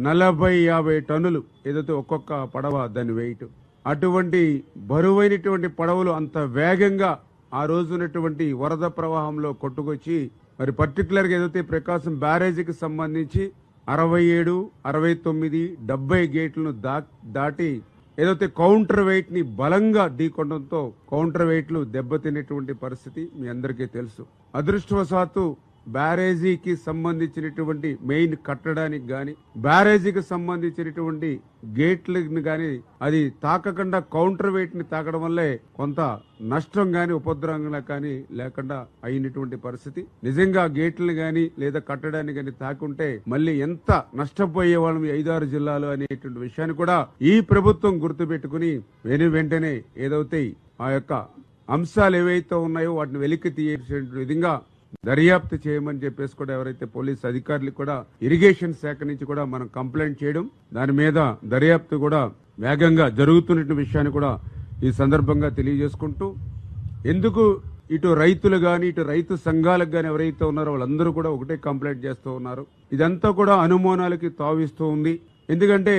40-50 టన్నులు ఏదైతే ఒక్కొక్క పడవ దాని వెయిట్, అటువంటి బరువైనటువంటి పడవలు అంత వేగంగా ఆ రోజునటువంటి వరద ప్రవాహంలో కొట్టుకొచ్చి మరి పర్టికులర్ గా ఏదైతే ప్రకాశం బ్యారేజీకి సంబంధించి 67, 69, 70 గేట్లను దాటి ఏదైతే కౌంటర్ వెయిట్ ని బలంగా ఢీకొనడంతో కౌంటర్ వెయిట్లు దెబ్బతినేటువంటి పరిస్థితి మీ అందరికీ తెలుసు. అదృష్టవశాత్తు బ్యారేజీకి సంబంధించినటువంటి మెయిన్ కట్టడానికి గాని, బ్యారేజీకి సంబంధించినటువంటి గేట్లను గాని అది తాకకుండా కౌంటర్ వెయిట్ ని తాకడం వల్లే కొంత నష్టం గాని ఉపద్రవంగా కానీ లేకుండా అయినటువంటి పరిస్థితి. నిజంగా గేట్లను గాని లేదా కట్టడాన్ని గాని తాకుంటే మళ్ళీ ఎంత నష్టపోయే వాళ్ళం 5-6 జిల్లాలు అనేటువంటి విషయాన్ని కూడా ఈ ప్రభుత్వం గుర్తుపెట్టుకుని వెంటనే ఏదైతే ఆ యొక్క అంశాలు ఏవైతే ఉన్నాయో వాటిని వెలికి తీసే విధంగా దర్యాప్తు చేయమని చెప్పేసి కూడా ఎవరైతే పోలీస్ అధికారులు కూడా ఇరిగేషన్ శాఖ నుంచి కూడా మనం కంప్లైంట్ చేయడం, దాని మీద దర్యాప్తు కూడా వేగంగా జరుగుతున్న విషయాన్ని కూడా ఈ సందర్భంగా తెలియజేసుకుంటూ, ఎందుకు ఇటు రైతులు గాని ఇటు రైతు సంఘాలకు గాని ఎవరైతే ఉన్నారో వాళ్ళందరూ కూడా ఒకటే కంప్లైంట్ చేస్తూ ఉన్నారు. ఇదంతా కూడా అనుమానాలకి తావిస్తూ ఉంది. ఎందుకంటే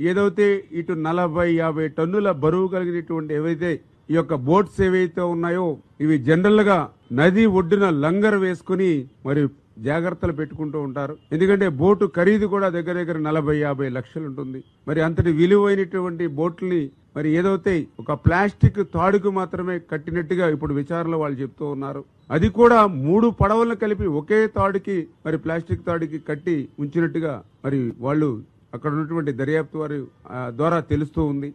ఏదైతే ఇటు 40-50 టన్నుల బరువు కలిగినటువంటి ఏవైతే ఈ యొక్క బోట్స్ ఏవైతే ఉన్నాయో ఇవి జనరల్ గా నది ఒడ్డున లంగర్ వేసుకుని మరి జాగ్రత్తలు పెట్టుకుంటూ ఉంటారు. ఎందుకంటే బోటు ఖరీదు కూడా దగ్గర 40-50 లక్షలు ఉంటుంది. మరి అంతటి విలువైనటువంటి బోట్లని మరి ఏదైతే ఒక ప్లాస్టిక్ తాడుకు మాత్రమే కట్టినట్టుగా ఇప్పుడు విచారణలో వాళ్ళు చెప్తూ ఉన్నారు. అది కూడా 3 పడవలను కలిపి ఒకే తాడుకి మరి ప్లాస్టిక్ తాడుకి కట్టి ఉంచినట్టుగా మరి వాళ్ళు అక్కడ ఉన్నటువంటి దర్యాప్తు వారి ద్వారా తెలుస్తూ ఉంది.